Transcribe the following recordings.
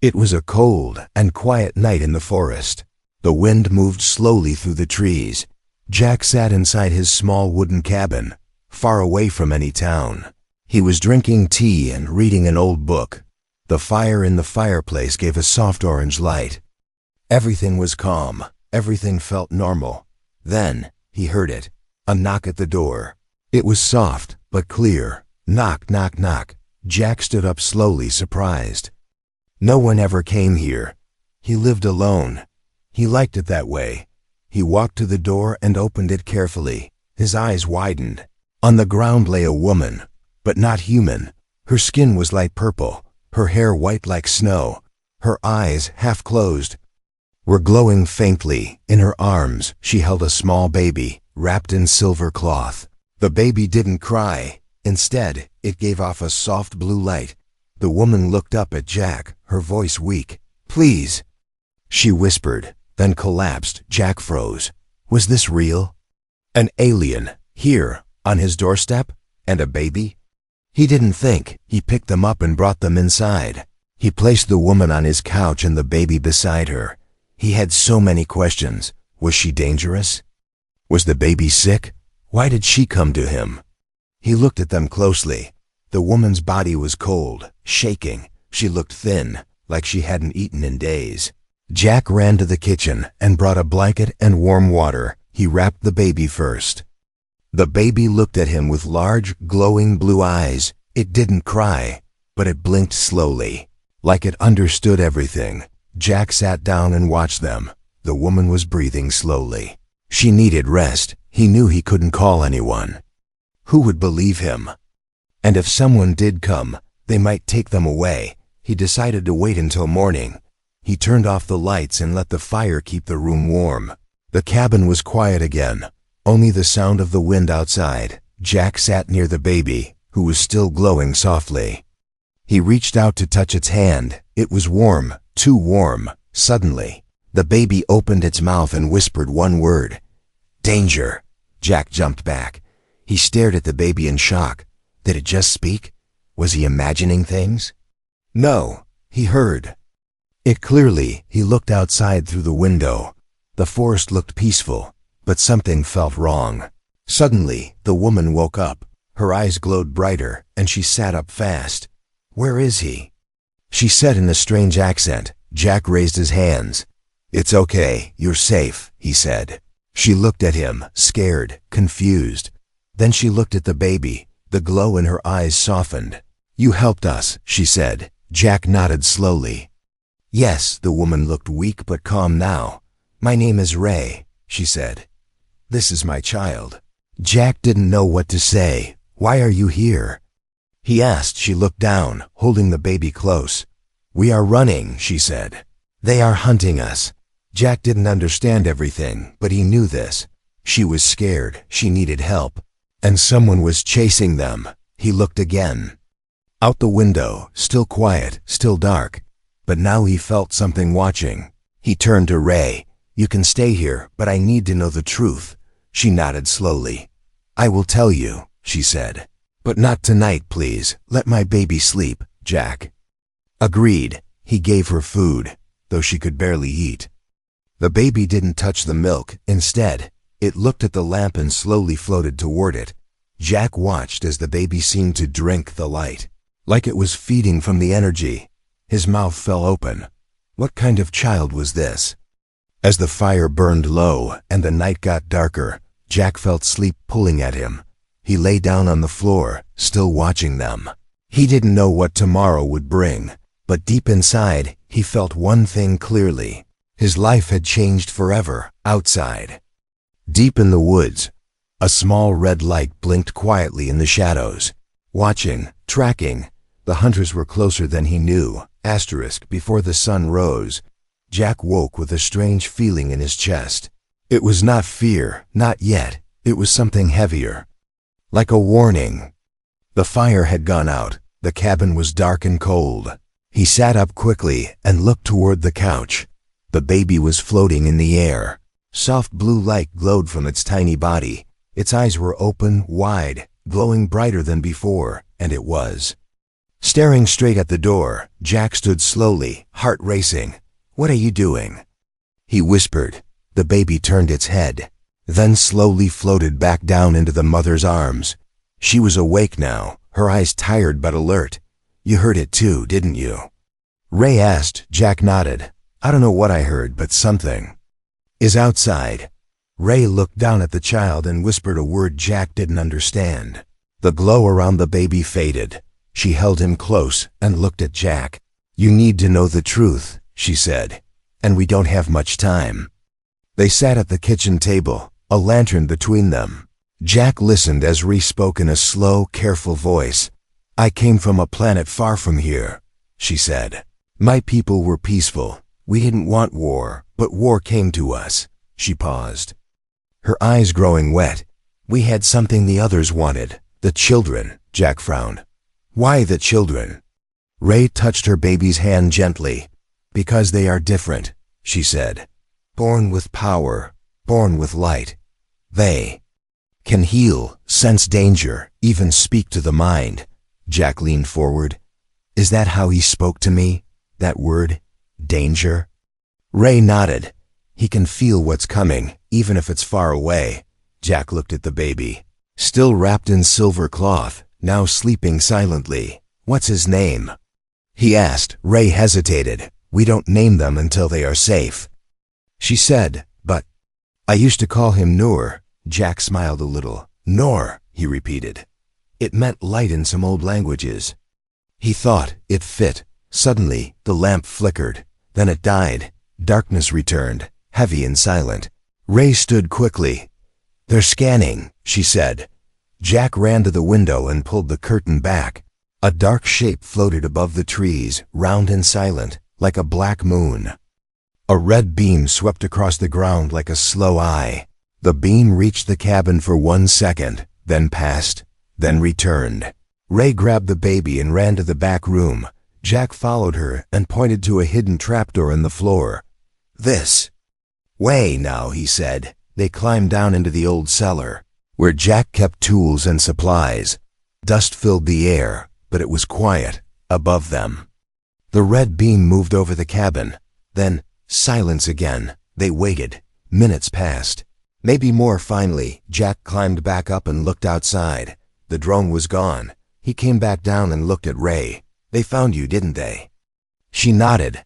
It was a cold and quiet night in the forest. The wind moved slowly through the trees. Jack sat inside his small wooden cabin, far away from any town. He was drinking tea and reading an old book. The fire in the fireplace gave a soft orange light. Everything was calm. Everything felt normal. Then he heard it, a knock at the door. It was soft but clear. Knock, knock, knock. Jack stood up slowly, surprised. No one ever came here. He lived alone. He liked it that way. He walked to the door and opened it carefully. His eyes widened. On the ground lay a woman, but not human. Her skin was light purple, her hair white like snow. Her eyes, half closed, were glowing faintly. In her arms, she held a small baby, wrapped in silver cloth. The baby didn't cry. Instead, it gave off a soft blue light. The woman looked up at Jack, her voice weak. "Please," she whispered, then collapsed. Jack froze. Was this real? An alien, here, on his doorstep? And a baby? He didn't think. He picked them up and brought them inside. He placed the woman on his couch and the baby beside her. He had so many questions. Was she dangerous? Was the baby sick? Why did she come to him? He looked at them closely. The woman's body was cold, shaking. She looked thin, like she hadn't eaten in days. Jack ran to the kitchen and brought a blanket and warm water. He wrapped the baby first. The baby looked at him with large, glowing blue eyes. It didn't cry, but it blinked slowly, like it understood everything. Jack sat down and watched them. The woman was breathing slowly. She needed rest. He knew he couldn't call anyone. Who would believe him? And if someone did come, they might take them away. He decided to wait until morning. He turned off the lights and let the fire keep the room warm. The cabin was quiet again, only the sound of the wind outside. Jack sat near the baby, who was still glowing softly. He reached out to touch its hand. It was warm, too warm. Suddenly, the baby opened its mouth and whispered one word. "Danger." Jack jumped back. He stared at the baby in shock. Did it just speak? Was he imagining things? No, he heard it clearly. He looked outside through the window. The forest looked peaceful, but something felt wrong. Suddenly, the woman woke up. Her eyes glowed brighter, and she sat up fast. "Where is he?" she said in a strange accent. Jack raised his hands. "It's okay, you're safe," he said. She looked at him, scared, confused. Then she looked at the baby. The glow in her eyes softened. "You helped us," she said. Jack nodded slowly. "Yes." The woman looked weak but calm now. "My name is Ray," she said. "This is my child." Jack didn't know what to say. "Why are you here?" he asked. She looked down, holding the baby close. "We are running," she said. "They are hunting us." Jack didn't understand everything, but he knew this. She was scared. She needed help. And someone was chasing them. He looked again. Out the window, still quiet, still dark. But now he felt something watching. He turned to Ray. "You can stay here, but I need to know the truth." She nodded slowly. "I will tell you," she said. "But not tonight, please. Let my baby sleep." Jack agreed. He gave her food, though she could barely eat. The baby didn't touch the milk. Instead, it looked at the lamp and slowly floated toward it. Jack watched as the baby seemed to drink the light, like it was feeding from the energy. His mouth fell open. What kind of child was this? As the fire burned low and the night got darker, Jack felt sleep pulling at him. He lay down on the floor, still watching them. He didn't know what tomorrow would bring, but deep inside, he felt one thing clearly. His life had changed forever, outside. Deep in the woods, a small red light blinked quietly in the shadows. Watching, tracking, the hunters were closer than he knew. Before the sun rose, Jack woke with a strange feeling in his chest. It was not fear, not yet. It was something heavier, like a warning. The fire had gone out. The cabin was dark and cold. He sat up quickly and looked toward the couch. The baby was floating in the air. Soft blue light glowed from its tiny body. Its eyes were open, wide, glowing brighter than before, and it was Staring straight at the door, Jack stood slowly, heart racing. "What are you doing?" he whispered. The baby turned its head, then slowly floated back down into the mother's arms. She was awake now, her eyes tired but alert. "You heard it too, didn't you?" Ray asked. Jack nodded. "I don't know what I heard, but something is outside." Ray looked down at the child and whispered a word Jack didn't understand. The glow around the baby faded. She held him close and looked at Jack. "You need to know the truth," she said, "and we don't have much time." They sat at the kitchen table, a lantern between them. Jack listened as Ree spoke in a slow, careful voice. "I came from a planet far from here," she said. "My people were peaceful. We didn't want war, but war came to us." She paused, her eyes growing wet. "We had something the others wanted. The children." Jack frowned. "Why the children?" Ray touched her baby's hand gently. "Because they are different," she said. "Born with power, born with light. They can heal, sense danger, even speak to the mind." Jack leaned forward. "Is that how he spoke to me? That word, danger?" Ray nodded. "He can feel what's coming, even if it's far away." Jack looked at the baby, still wrapped in silver cloth, now sleeping silently. "What's his name?" he asked. Ray hesitated. "We don't name them until they are safe," she said. "But I used to call him Nur." Jack smiled a little. "Nor," he repeated. It meant light in some old languages. He thought it fit. Suddenly, the lamp flickered. Then it died. Darkness returned, heavy and silent. Ray stood quickly. "They're scanning," she said. Jack ran to the window and pulled the curtain back. A dark shape floated above the trees, round and silent, like a black moon. A red beam swept across the ground like a slow eye. The beam reached the cabin for 1 second, then passed, then returned. Ray grabbed the baby and ran to the back room. Jack followed her and pointed to a hidden trapdoor in the floor. "This way now," he said. They climbed down into the old cellar, where Jack kept tools and supplies. Dust filled the air, but it was quiet above them. The red beam moved over the cabin. Then silence again. They waited. Minutes passed. Maybe more. Finally, Jack climbed back up and looked outside. The drone was gone. He came back down and looked at Ray. "They found you, didn't they?" She nodded.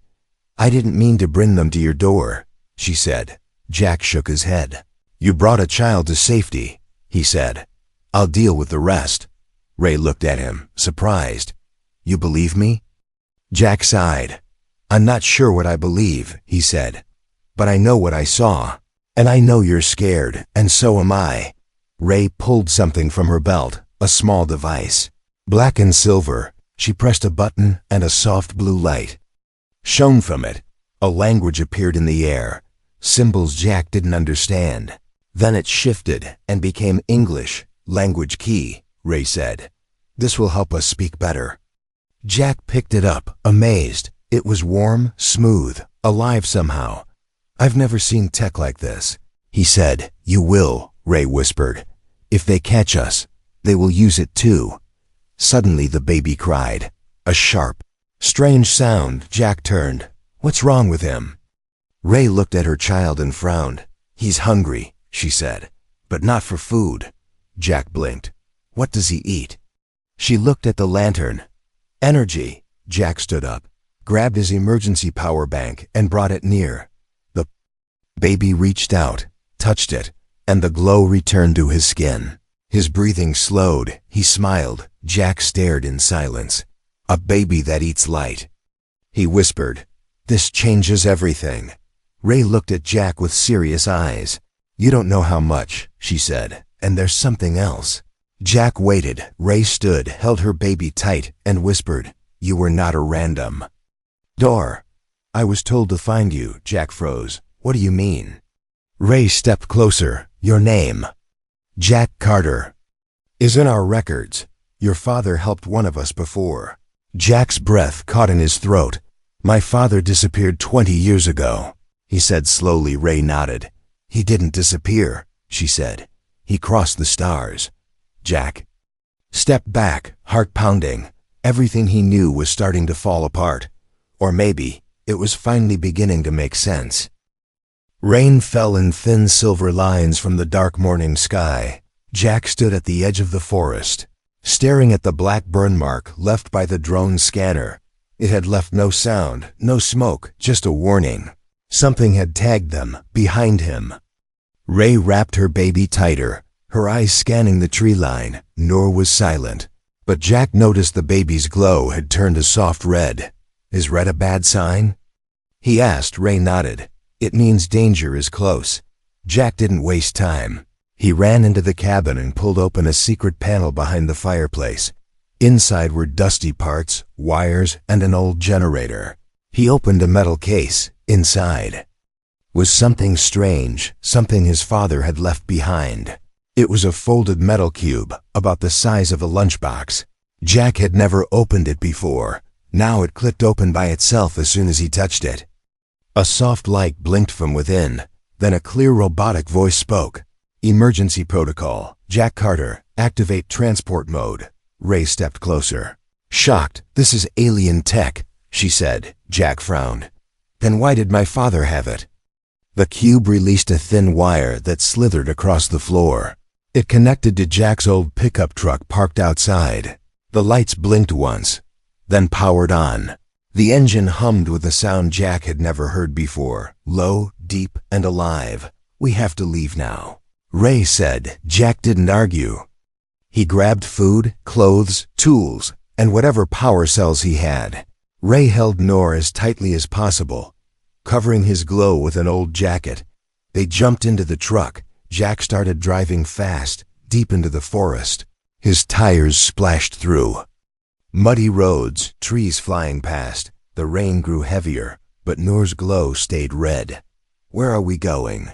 "I didn't mean to bring them to your door," she said. Jack shook his head. "You brought a child to safety," he said. "I'll deal with the rest." Ray looked at him, surprised. "You believe me?" Jack sighed. "I'm not sure what I believe," he said. "But I know what I saw. And I know you're scared, and so am I." Ray pulled something from her belt, a small device. Black and silver, she pressed a button and a soft blue light shone from it. A language appeared in the air, symbols Jack didn't understand. Then it shifted and became English. "Language key," Ray said. "This will help us speak better." Jack picked it up, amazed. It was warm, smooth, alive somehow. "I've never seen tech like this," he said. "You will," Ray whispered. "If they catch us, they will use it too." Suddenly the baby cried. A sharp, strange sound. Jack turned. "What's wrong with him?" Ray looked at her child and frowned. "He's hungry," she said, "but not for food." Jack blinked. "What does he eat?" She looked at the lantern. "Energy." Jack stood up, grabbed his emergency power bank, and brought it near. The baby reached out, touched it, and the glow returned to his skin. His breathing slowed. He smiled. Jack stared in silence. "A baby that eats light," he whispered. "This changes everything." Ray looked at Jack with serious eyes. "You don't know how much," she said, "and there's something else." Jack waited. Ray stood, held her baby tight, and whispered, "You were not a random door. I was told to find you." Jack froze. "What do you mean?" Ray stepped closer. "Your name, Jack Carter, is in our records. Your father helped one of us before." Jack's breath caught in his throat. "My father disappeared 20 years ago," he said slowly. Ray nodded. "He didn't disappear," she said. "He crossed the stars." Jack stepped back, heart pounding. Everything he knew was starting to fall apart. Or maybe it was finally beginning to make sense. Rain fell in thin silver lines from the dark morning sky. Jack stood at the edge of the forest, staring at the black burn mark left by the drone scanner. It had left no sound, no smoke, just a warning. Something had tagged them, behind him. Ray wrapped her baby tighter, her eyes scanning the tree line. Noor was silent, but Jack noticed the baby's glow had turned a soft red. Is red a bad sign? He asked. Ray nodded. It means danger is close. Jack didn't waste time. He ran into the cabin and pulled open a secret panel behind the fireplace. Inside were dusty parts, wires, and an old generator. He opened a metal case. Inside was something strange, something his father had left behind. It was a folded metal cube, about the size of a lunchbox. Jack had never opened it before. Now it clicked open by itself as soon as he touched it. A soft light blinked from within. Then a clear robotic voice spoke. Emergency protocol. Jack Carter, activate transport mode. Ray stepped closer. Shocked. This is alien tech, she said. Jack frowned. Then why did my father have it? The cube released a thin wire that slithered across the floor. It connected to Jack's old pickup truck parked outside. The lights blinked once, then powered on. The engine hummed with a sound Jack had never heard before, low, deep, and alive. We have to leave now, Ray said. Jack didn't argue. He grabbed food, clothes, tools, and whatever power cells he had. Ray held Noor as tightly as possible, covering his glow with an old jacket. They jumped into the truck. Jack started driving fast, deep into the forest. His tires splashed through muddy roads, trees flying past. The rain grew heavier, but Noor's glow stayed red. Where are we going?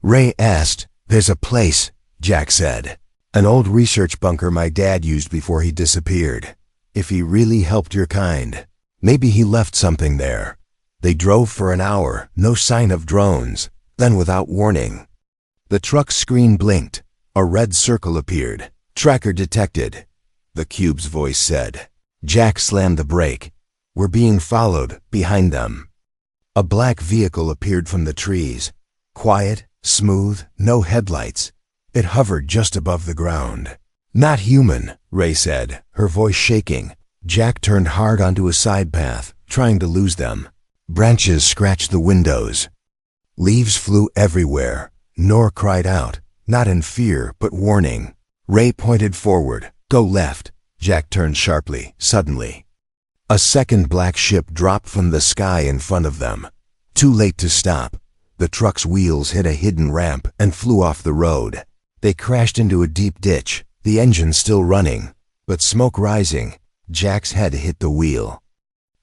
Ray asked. There's a place, Jack said. An old research bunker my dad used before he disappeared. If he really helped your kind, maybe he left something there. They drove for an hour, no sign of drones. Then without warning, the truck's screen blinked. A red circle appeared. Tracker detected, the cube's voice said. Jack slammed the brake. We're being followed, behind them. A black vehicle appeared from the trees. Quiet, smooth, no headlights. It hovered just above the ground. Not human, Ray said, her voice shaking. Jack turned hard onto a side path, trying to lose them. Branches scratched the windows. Leaves flew everywhere. Noor cried out, not in fear, but warning. Ray pointed forward. Go left. Jack turned sharply, suddenly. A second black ship dropped from the sky in front of them. Too late to stop. The truck's wheels hit a hidden ramp and flew off the road. They crashed into a deep ditch, the engine still running, but smoke rising. Jack's head hit the wheel.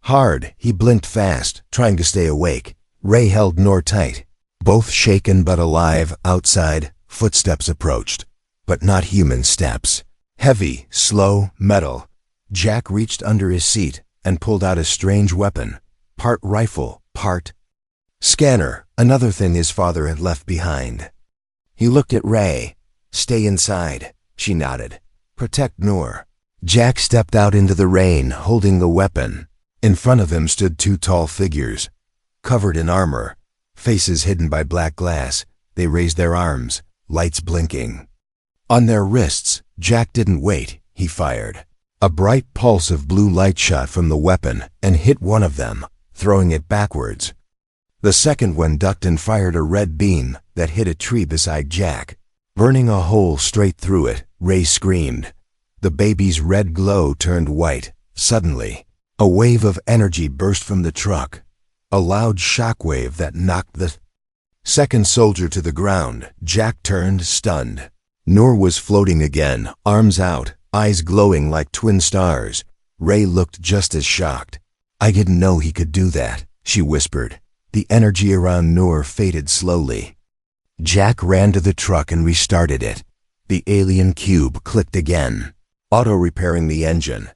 Hard, he blinked fast, trying to stay awake. Ray held Noor tight. Both shaken but alive, outside, footsteps approached. But not human steps. Heavy, slow, metal. Jack reached under his seat and pulled out a strange weapon. Part rifle, part scanner, another thing his father had left behind. He looked at Ray. Stay inside, she nodded. Protect Noor. Jack stepped out into the rain, holding the weapon. In front of him stood two tall figures, covered in armor, faces hidden by black glass. They raised their arms, lights blinking. On their wrists, Jack didn't wait, he fired. A bright pulse of blue light shot from the weapon and hit one of them, throwing it backwards. The second one ducked and fired a red beam that hit a tree beside Jack, burning a hole straight through it. Ray screamed. The baby's red glow turned white. Suddenly, a wave of energy burst from the truck, a loud shockwave that knocked the second soldier to the ground. Jack turned, stunned. Noor was floating again, arms out, eyes glowing like twin stars. Ray looked just as shocked. I didn't know he could do that, she whispered. The energy around Noor faded slowly. Jack ran to the truck and restarted it. The alien cube clicked again, auto-repairing the engine.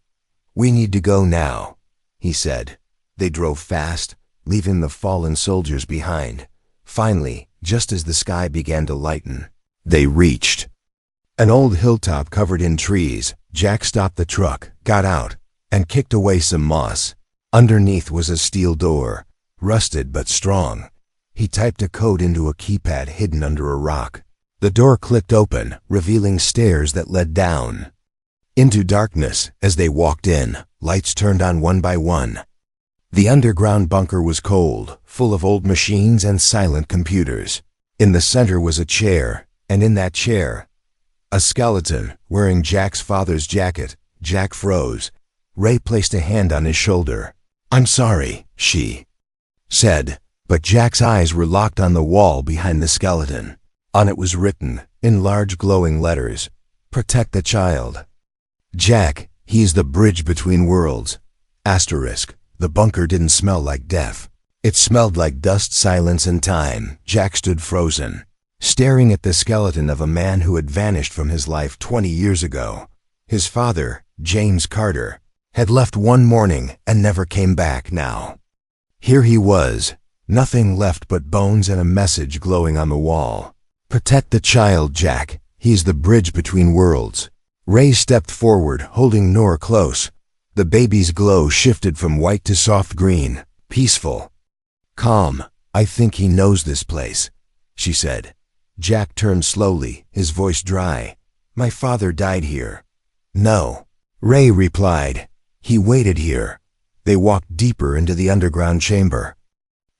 We need to go now, he said. They drove fast, leaving the fallen soldiers behind. Finally, just as the sky began to lighten, they reached an old hilltop covered in trees. Jack stopped the truck, got out. and kicked away some moss. Underneath was a steel door, rusted but strong. He typed a code into a keypad hidden under a rock. The door clicked open, revealing stairs that led down into darkness. As they walked in, lights turned on one by one. The underground bunker was cold, full of old machines and silent computers. In the center was a chair, and in that chair, a skeleton wearing Jack's father's jacket. Jack froze. Ray placed a hand on his shoulder. "I'm sorry," she said, but Jack's eyes were locked on the wall behind the skeleton. On it was written, in large glowing letters, "Protect the child. Jack, he's the bridge between worlds." Asterisk. The bunker didn't smell like death. It smelled like dust, silence, and time. Jack stood frozen, staring at the skeleton of a man who had vanished from his life 20 years ago. His father, James Carter, had left one morning and never came back. Now, here he was, nothing left but bones and a message glowing on the wall. "Protect the child, Jack. He's the bridge between worlds." Ray stepped forward, holding Noor close. The baby's glow shifted from white to soft green, peaceful, calm. "I think he knows this place," she said. Jack turned slowly, his voice dry. "My father died here." "No," Ray replied. "He waited here." They walked deeper into the underground chamber.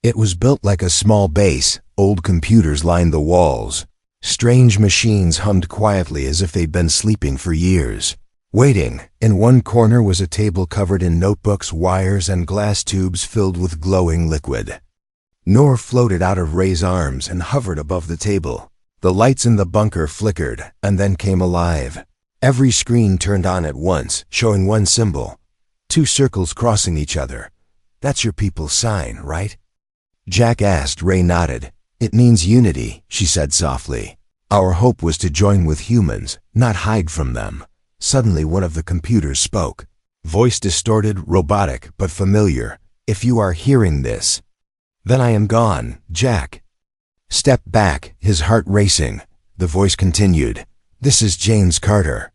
It was built like a small base. Old computers lined the walls. Strange machines hummed quietly as if they'd been sleeping for years. Waiting, in one corner was a table covered in notebooks, wires, and glass tubes filled with glowing liquid. Noor floated out of Ray's arms and hovered above the table. The lights in the bunker flickered and then came alive. Every screen turned on at once, showing one symbol. Two circles crossing each other. "That's your people's sign, right?" Jack asked. Ray nodded. "It means unity," she said softly. "Our hope was to join with humans, not hide from them." Suddenly one of the computers spoke. Voice distorted, robotic, but familiar. "If you are hearing this, then I am gone, Jack." Step back, his heart racing. The voice continued. "This is James Carter.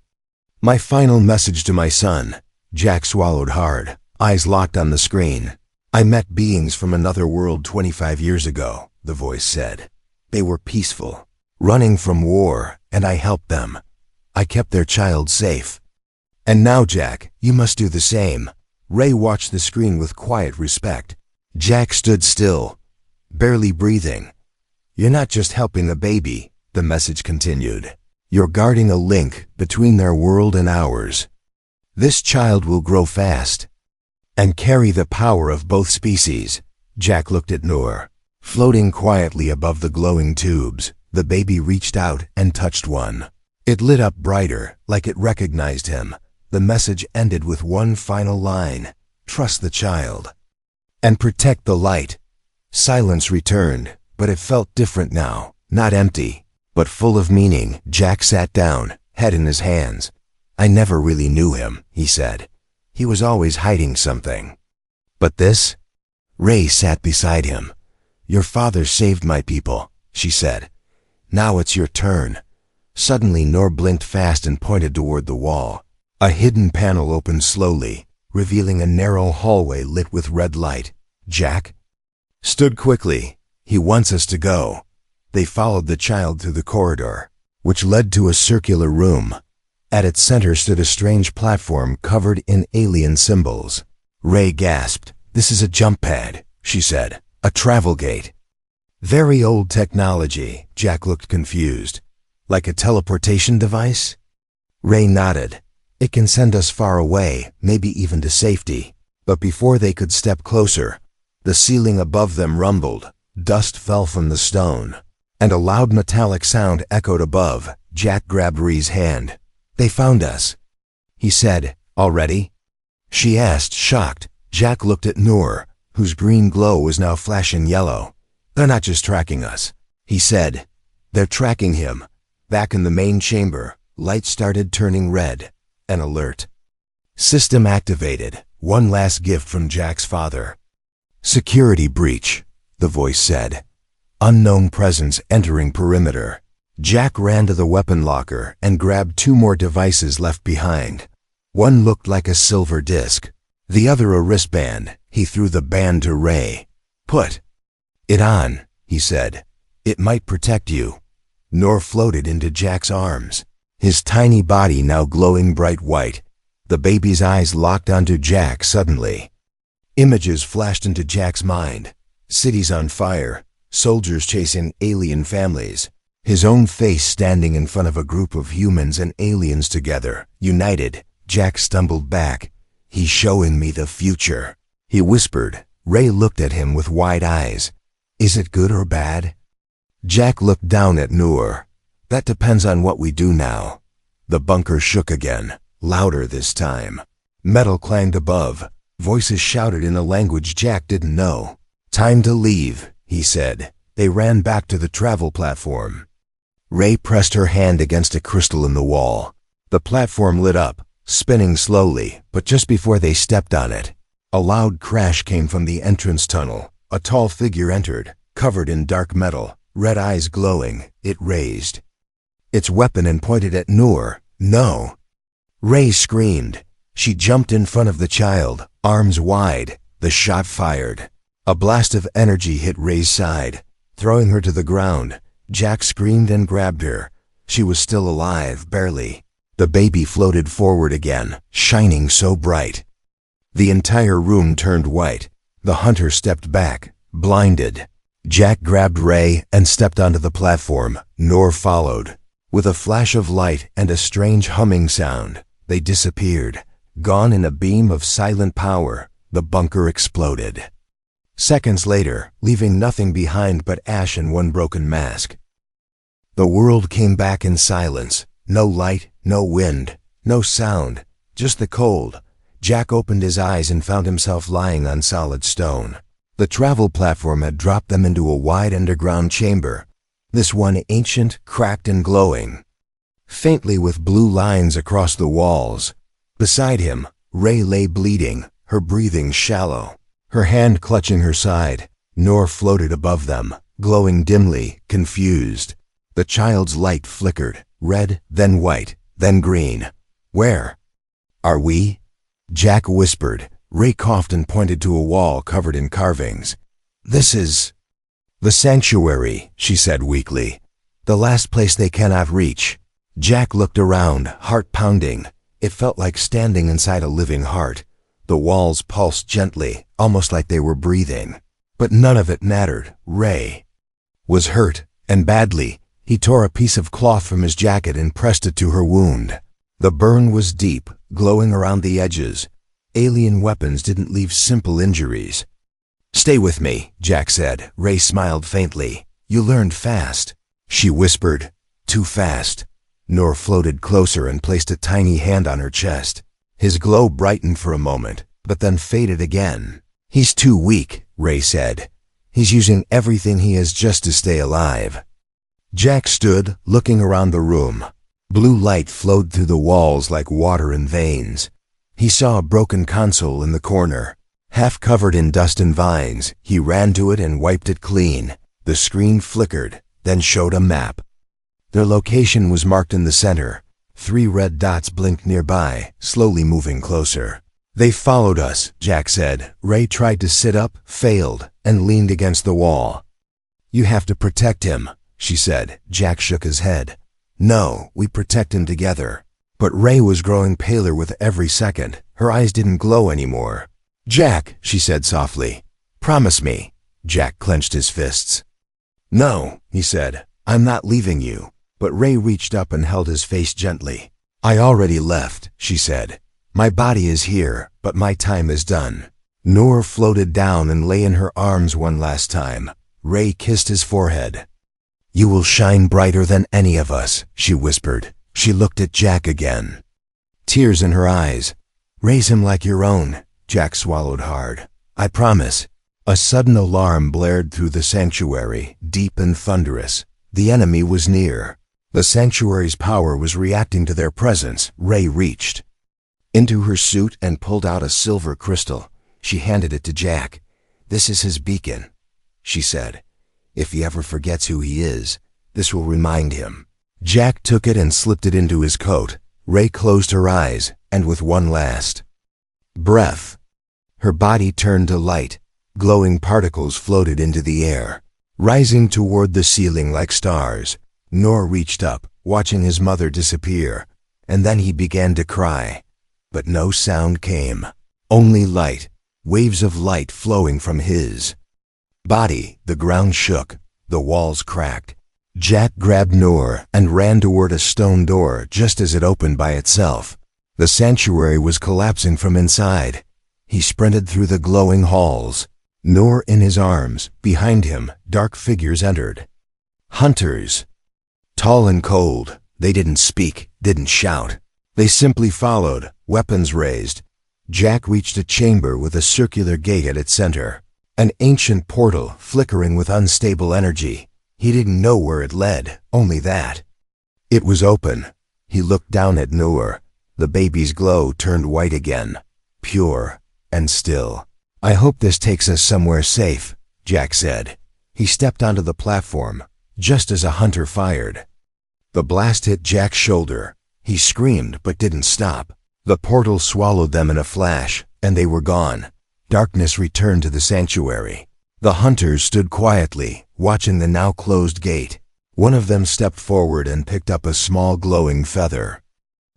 My final message to my son." Jack swallowed hard, eyes locked on the screen. "I met beings from another world 25 years ago," the voice said. "They were peaceful, running from war, and I helped them. I kept their child safe. And now, Jack, you must do the same." Ray watched the screen with quiet respect. Jack stood still, barely breathing. "You're not just helping a baby," the message continued. "You're guarding a link between their world and ours. This child will grow fast and carry the power of both species." Jack looked at Noor, floating quietly above the glowing tubes. The baby reached out and touched one. It lit up brighter, like it recognized him. The message ended with one final line: "Trust the child and protect the light." Silence returned, but it felt different now, not empty, but full of meaning. Jack sat down, head in his hands. "I never really knew him," he said. "He was always hiding something. But this?" Ray sat beside him. "Your father saved my people," she said. "Now it's your turn." Suddenly Noor blinked fast and pointed toward the wall. A hidden panel opened slowly, revealing a narrow hallway lit with red light. Jack stood quickly. "He wants us to go." They followed the child through the corridor, which led to a circular room. At its center stood a strange platform covered in alien symbols. Ray gasped. "This is a jump pad," she said. "A travel gate." "Very old technology." Jack looked confused. "Like a teleportation device?" Ray nodded. "It can send us far away, maybe even to safety." But before they could step closer, the ceiling above them rumbled. Dust fell from the stone, and a loud metallic sound echoed above. Jack grabbed Ray's hand. "They found us," he said. "Already?" she asked, shocked. Jack looked at Noor, whose green glow was now flashing yellow. "They're not just tracking us," he said. "They're tracking him." Back in the main chamber, lights started turning red. An alert. "System activated. One last gift from Jack's father." "Security breach," the voice said. "Unknown presence entering perimeter." Jack ran to the weapon locker and grabbed two more devices left behind. One looked like a silver disc, The other a wristband. He threw the band to Ray. "Put it on," he said. "It might protect you." Noor floated into Jack's arms, his tiny body now glowing bright white. The baby's eyes locked onto Jack suddenly. Images flashed into Jack's mind. Cities on fire, soldiers chasing alien families, his own face standing in front of a group of humans and aliens together, united. Jack stumbled back. "He's showing me the future," he whispered. Ray looked at him with wide eyes. "Is it good or bad?" Jack looked down at Noor. "That depends on what we do now." The bunker shook again, louder this time. Metal clanged above. Voices shouted in a language Jack didn't know. "Time to leave," he said. They ran back to the travel platform. Ray pressed her hand against a crystal in the wall. The platform lit up, spinning slowly, but just before they stepped on it, a loud crash came from the entrance tunnel. A tall figure entered, covered in dark metal, red eyes glowing. It raised its weapon and pointed at Noor. "No!" Ray screamed. She jumped in front of the child, arms wide. The shot fired. A blast of energy hit Ray's side, throwing her to the ground. Jack screamed and grabbed her. She was still alive, barely. The baby floated forward again, shining so bright. The entire room turned white. The hunter stepped back, blinded. Jack grabbed Ray and stepped onto the platform. Noor followed. With a flash of light and a strange humming sound, they disappeared, gone in a beam of silent power. The bunker exploded. Seconds later, leaving nothing behind but ash and one broken mask. The world came back in silence. No light, no wind, no sound, just the cold. Jack opened his eyes and found himself lying on solid stone. The travel platform had dropped them into a wide underground chamber, this one ancient, cracked and glowing, faintly with blue lines across the walls. Beside him, Ray lay bleeding, her breathing shallow, her hand clutching her side. Noor floated above them, glowing dimly, confused. The child's light flickered, red, then white, then green. "Where are we?" Jack whispered. Ray coughed and pointed to a wall covered in carvings. "This is the sanctuary," she said weakly. "The last place they cannot reach." Jack looked around, heart pounding. It felt like standing inside a living heart. The walls pulsed gently, almost like they were breathing. But none of it mattered. Ray was hurt, and badly. He tore a piece of cloth from his jacket and pressed it to her wound. The burn was deep, glowing around the edges. Alien weapons didn't leave simple injuries. "Stay with me," Jack said. Ray smiled faintly. "You learned fast." She whispered. "Too fast." Noor floated closer and placed a tiny hand on her chest. His glow brightened for a moment, but then faded again. "He's too weak," Ray said. "He's using everything he has just to stay alive." Jack stood, looking around the room. Blue light flowed through the walls like water in veins. He saw a broken console in the corner, half covered in dust and vines. He ran to it and wiped it clean. The screen flickered, then showed a map. Their location was marked in the center. 3 red dots blinked nearby, slowly moving closer. "They followed us," Jack said. Ray tried to sit up, failed, and leaned against the wall. "You have to protect him," she said. Jack shook his head. "No, we protect him together." But Ray was growing paler with every second. Her eyes didn't glow anymore. "Jack," she said softly, "promise me." Jack clenched his fists. "No," he said, "I'm not leaving you." But Ray reached up and held his face gently. "I already left," she said. "My body is here, but my time is done." Noor floated down and lay in her arms one last time. Ray kissed his forehead. "You will shine brighter than any of us," she whispered. She looked at Jack again, tears in her eyes. "Raise him like your own." Jack swallowed hard. "I promise." A sudden alarm blared through the sanctuary, deep and thunderous. The enemy was near. The sanctuary's power was reacting to their presence. Ray reached into her suit and pulled out a silver crystal. She handed it to Jack. "This is his beacon," she said. "If he ever forgets who he is, this will remind him." Jack took it and slipped it into his coat. Ray closed her eyes, and with one last breath, Her body turned to light. Glowing particles floated into the air, rising toward the ceiling like stars. Noor reached up, watching his mother disappear, and then he began to cry. But no sound came. Only light, waves of light flowing from his body. The ground shook, the walls cracked. Jack grabbed Noor and ran toward a stone door just as it opened by itself. The sanctuary was collapsing from inside. He sprinted through the glowing halls. Noor in his arms. Behind him, dark figures entered. Hunters. Tall and cold, they didn't speak, didn't shout. They simply followed, weapons raised. Jack reached a chamber with a circular gate at its center. An ancient portal flickering with unstable energy. He didn't know where it led, only that it was open. He looked down at Noor. The baby's glow turned white again, pure and still. "I hope this takes us somewhere safe," Jack said. He stepped onto the platform, just as a hunter fired. The blast hit Jack's shoulder. He screamed but didn't stop. The portal swallowed them in a flash, and they were gone. Darkness returned to the sanctuary. The hunters stood quietly, watching the now closed gate. One of them stepped forward and picked up a small glowing feather.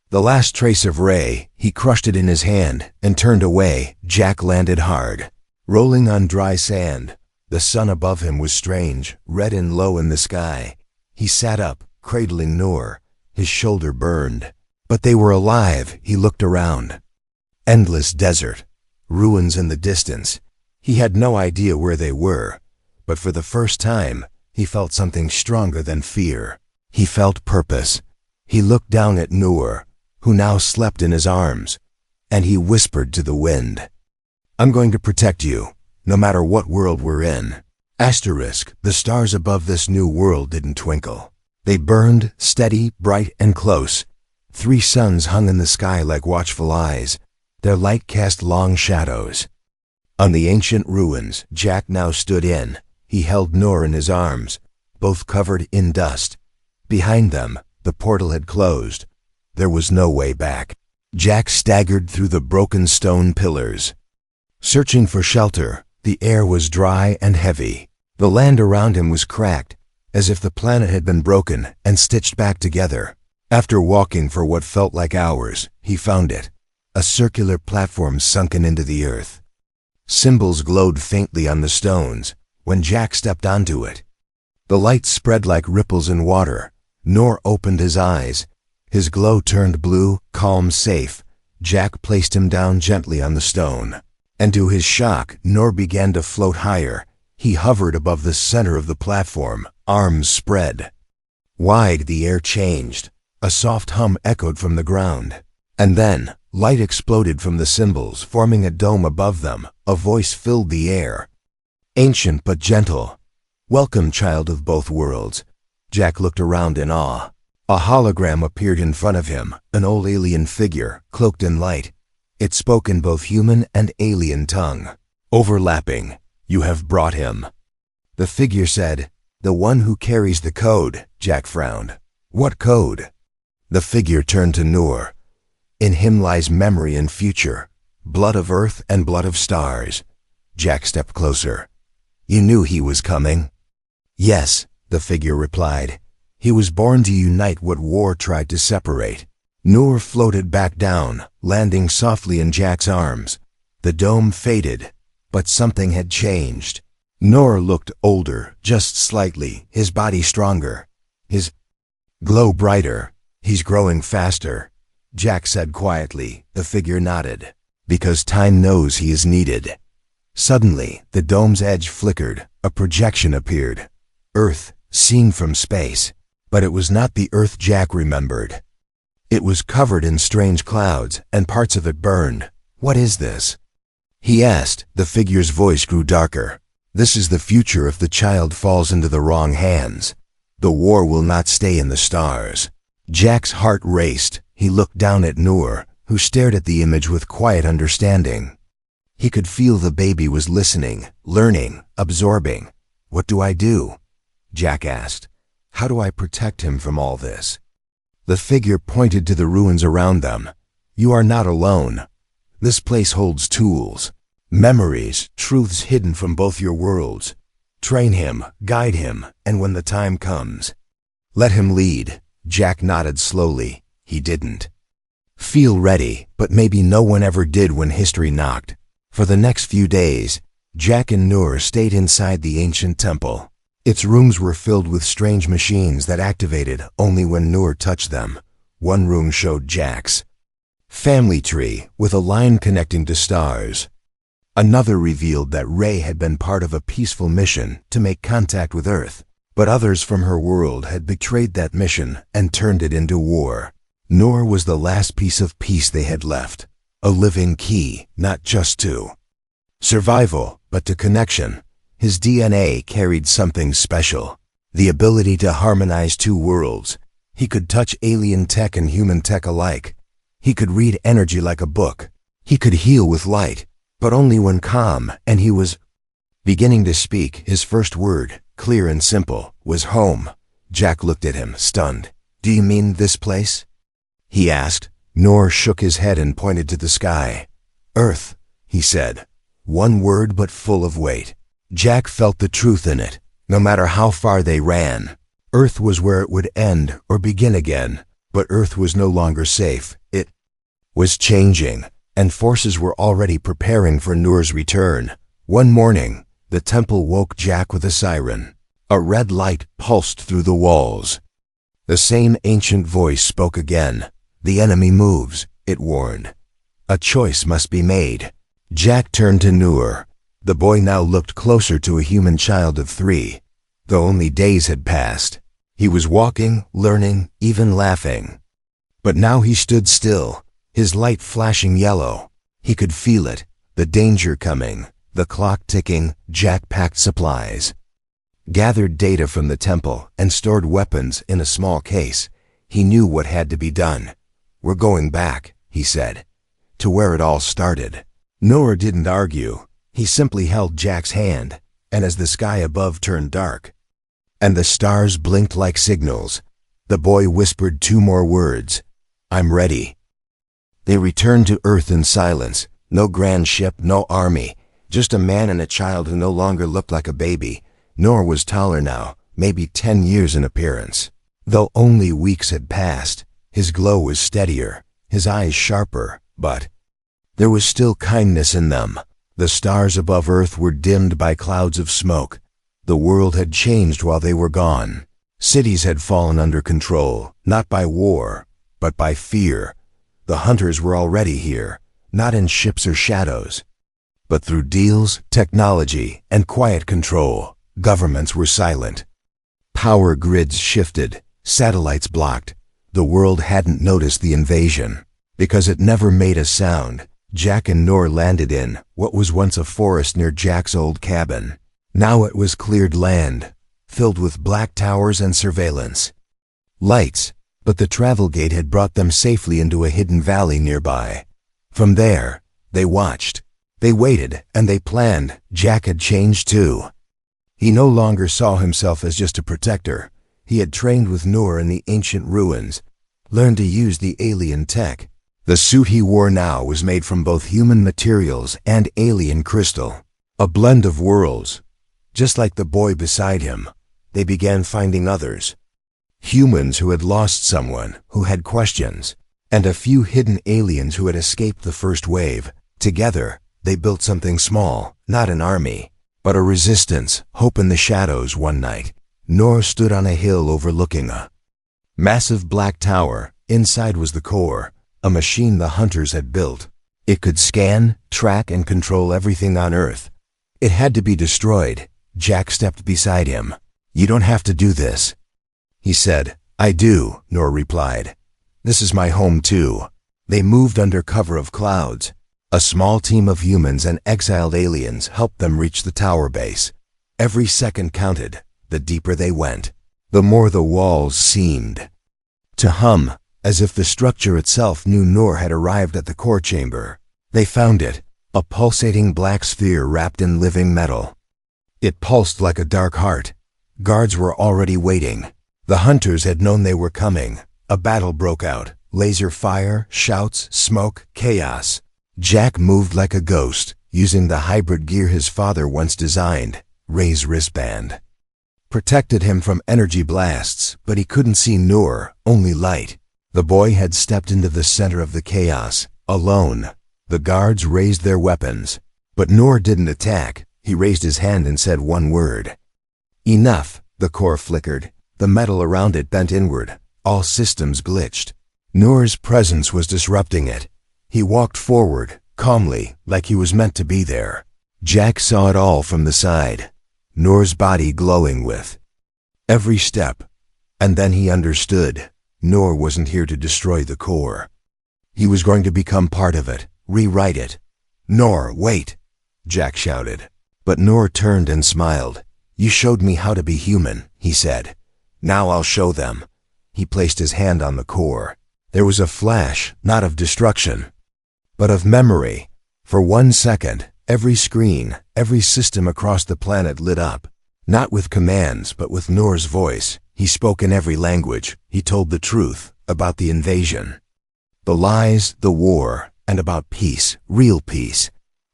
The last trace of ray, he crushed it in his hand and turned away. Jack landed hard, rolling on dry sand. The sun above him was strange, red and low in the sky. He sat up, cradling Noor. His shoulder burned. But they were alive. He looked around. Endless desert, ruins in the distance. He had no idea where they were, but for the first time, he felt something stronger than fear. He felt purpose. He looked down at Noor, who now slept in his arms, and he whispered to the wind, "I'm going to protect you, no matter what world we're in." Asterisk, the stars above this new world didn't twinkle. They burned, steady, bright, and close. 3 suns hung in the sky like watchful eyes. Their light cast long shadows. On the ancient ruins, Jack now stood in. He held Noor in his arms, both covered in dust. Behind them, the portal had closed. There was no way back. Jack staggered through the broken stone pillars. Searching for shelter, the air was dry and heavy. The land around him was cracked, as if the planet had been broken and stitched back together. After walking for what felt like hours, he found it. A circular platform sunken into the earth. Symbols glowed faintly on the stones when Jack stepped onto it. The light spread like ripples in water. Noor opened his eyes. His glow turned blue, calm, safe. Jack placed him down gently on the stone. And to his shock, Noor began to float higher. He hovered above the center of the platform, arms spread. Wide, the air changed. A soft hum echoed from the ground. And then, light exploded from the symbols, forming a dome above them. A voice filled the air. Ancient but gentle. "Welcome, child of both worlds." Jack looked around in awe. A hologram appeared in front of him, an old alien figure, cloaked in light. It spoke in both human and alien tongue. Overlapping. "You have brought him." The figure said, "The one who carries the code." Jack frowned. "What code?" The figure turned to Noor. "In him lies memory and future, blood of earth and blood of stars." Jack stepped closer. "You knew he was coming?" "Yes," the figure replied. "He was born to unite what war tried to separate." Noor floated back down, landing softly in Jack's arms. The dome faded, but something had changed. Noor looked older, just slightly, his body stronger, his glow brighter. "He's growing faster," Jack said quietly. The figure nodded. "Because time knows he is needed." Suddenly, the dome's edge flickered. A projection appeared. Earth, seen from space. But it was not the Earth Jack remembered. It was covered in strange clouds, and parts of it burned. "What is this?" he asked. The figure's voice grew darker. "This is the future if the child falls into the wrong hands. The war will not stay in the stars." Jack's heart raced. He looked down at Noor, who stared at the image with quiet understanding. He could feel the baby was listening, learning, absorbing. "What do I do?" Jack asked. "How do I protect him from all this?" The figure pointed to the ruins around them. "You are not alone. This place holds tools. Memories, truths hidden from both your worlds. Train him, guide him, and when the time comes, let him lead. Jack nodded slowly. He didn't feel ready, but maybe no one ever did when history knocked. For the next few days, Jack and Nur stayed inside the ancient temple. Its rooms were filled with strange machines that activated only when Nur touched them. One room showed Jack's family tree with a line connecting to stars. Another revealed that Ray had been part of a peaceful mission to make contact with Earth, but others from her world had betrayed that mission and turned it into war. Nur was the last piece of peace they had left, a living key, not just to survival, but to connection. His DNA carried something special, the ability to harmonize two worlds. He could touch alien tech and human tech alike. He could read energy like a book. He could heal with light, but only when calm, and he was beginning to speak. His first word, clear and simple, was home. Jack looked at him, stunned. "Do you mean this place?" he asked. Nur shook his head and pointed to the sky. "Earth," he said. One word but full of weight. Jack felt the truth in it. No matter how far they ran, Earth was where it would end or begin again. But Earth was no longer safe. It was changing, and forces were already preparing for Nur's return. One morning, the temple woke Jack with a siren. A red light pulsed through the walls. The same ancient voice spoke again. "The enemy moves," it warned. A choice must be made. Jack turned to Nur. The boy now looked closer to a human child of 3, though only days had passed. He was walking, learning, even laughing. But now he stood still, his light flashing yellow. He could feel it, the danger coming, the clock ticking. Jack packed supplies, gathered data from the temple, and stored weapons in a small case. He knew what had to be done. "We're going back," he said, "to where it all started." Nur didn't argue. He simply held Jack's hand, and as the sky above turned dark, and the stars blinked like signals, the boy whispered 2 more words, "I'm ready." They returned to Earth in silence. No grand ship, no army, just a man and a child who no longer looked like a baby. Nur was taller now, maybe 10 years in appearance. Though only weeks had passed, his glow was steadier, his eyes sharper, but there was still kindness in them. The stars above Earth were dimmed by clouds of smoke. The world had changed while they were gone. Cities had fallen under control, not by war, but by fear. The hunters were already here, not in ships or shadows, but through deals, technology, and quiet control. Governments were silent. Power grids shifted, satellites blocked. The world hadn't noticed the invasion, because it never made a sound. Jack and Nur landed in what was once a forest near Jack's old cabin. Now it was cleared land, filled with black towers and surveillance lights, but the travel gate had brought them safely into a hidden valley nearby. From there, they watched, they waited, and they planned. Jack had changed too. He no longer saw himself as just a protector. He had trained with Nur in the ancient ruins, learned to use the alien tech. The suit he wore now was made from both human materials and alien crystal, a blend of worlds. Just like the boy beside him, they began finding others. Humans who had lost someone, who had questions, and a few hidden aliens who had escaped the first wave. Together, they built something small, not an army, but a resistance. Hope in the shadows. One night, Nur stood on a hill overlooking a massive black tower. Inside was the core, a machine the hunters had built. It could scan, track, and control everything on Earth. It had to be destroyed. Jack stepped beside him. "You don't have to do this," he said. "I do," Nur replied. "This is my home too." They moved under cover of clouds. A small team of humans and exiled aliens helped them reach the tower base. Every second counted. The deeper they went, the more the walls seemed to hum, as if the structure itself knew Nur had arrived at the core chamber. They found it, a pulsating black sphere wrapped in living metal. It pulsed like a dark heart. Guards were already waiting. The hunters had known they were coming. A battle broke out. Laser fire, shouts, smoke, chaos. Jack moved like a ghost, using the hybrid gear his father once designed. Ray's wristband protected him from energy blasts, but he couldn't see Nur, only light. The boy had stepped into the center of the chaos, alone. The guards raised their weapons, but Nur didn't attack. He raised his hand and said one word. Enough. The core flickered. The metal around it bent inward. All systems glitched. Nur's presence was disrupting it. He walked forward, calmly, like he was meant to be there. Jack saw it all from the side. Nur's body glowing with every step. And then he understood. Nur wasn't here to destroy the core. He was going to become part of it, rewrite it. Nur, wait! Jack shouted. But Nur turned and smiled. You showed me how to be human, he said. Now I'll show them. He placed his hand on the core. There was a flash, not of destruction, but of memory. For 1 second, every screen, every system across the planet lit up. Not with commands, but with Nur's voice. He spoke in every language. He told the truth about the invasion, the lies, the war, and about peace, real peace.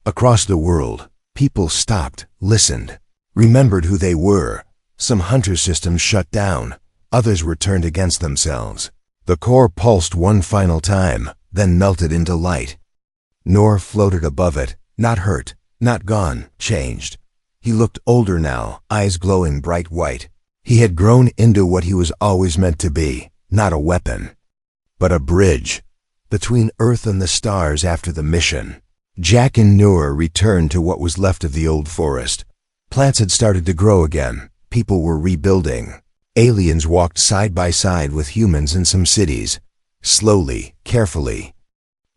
Across the world, people stopped, listened, remembered who they were. Some hunter systems shut down. Others were turned against themselves. The core pulsed one final time, then melted into light. Nur floated above it, not hurt, not gone, changed. He looked older now, eyes glowing bright white. He had grown into what he was always meant to be, not a weapon, but a bridge between Earth and the stars. After the mission, Jack and Nur returned to what was left of the old forest. Plants had started to grow again. People were rebuilding. Aliens walked side by side with humans in some cities, slowly, carefully.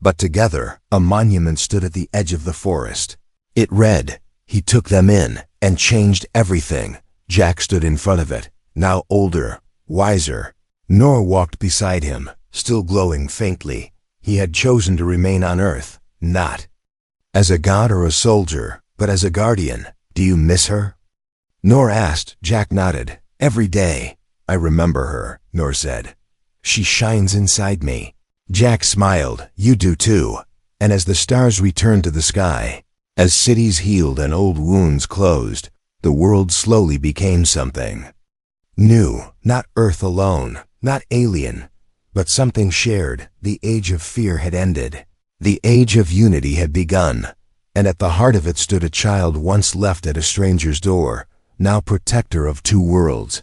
But together, a monument stood at the edge of the forest. It read, "He took them in and changed everything." Jack stood in front of it, now older, wiser. Nur walked beside him, still glowing faintly. He had chosen to remain on Earth, not as a god or a soldier, but as a guardian. Do you miss her? Nur asked. Jack nodded. Every day. I remember her, Nur said. She shines inside me. Jack smiled. You do too. And as the stars returned to the sky, as cities healed and old wounds closed, the world slowly became something new. Not Earth alone, not alien, but something shared. The age of fear had ended. The age of unity had begun. And at the heart of it stood a child once left at a stranger's door, now protector of two worlds.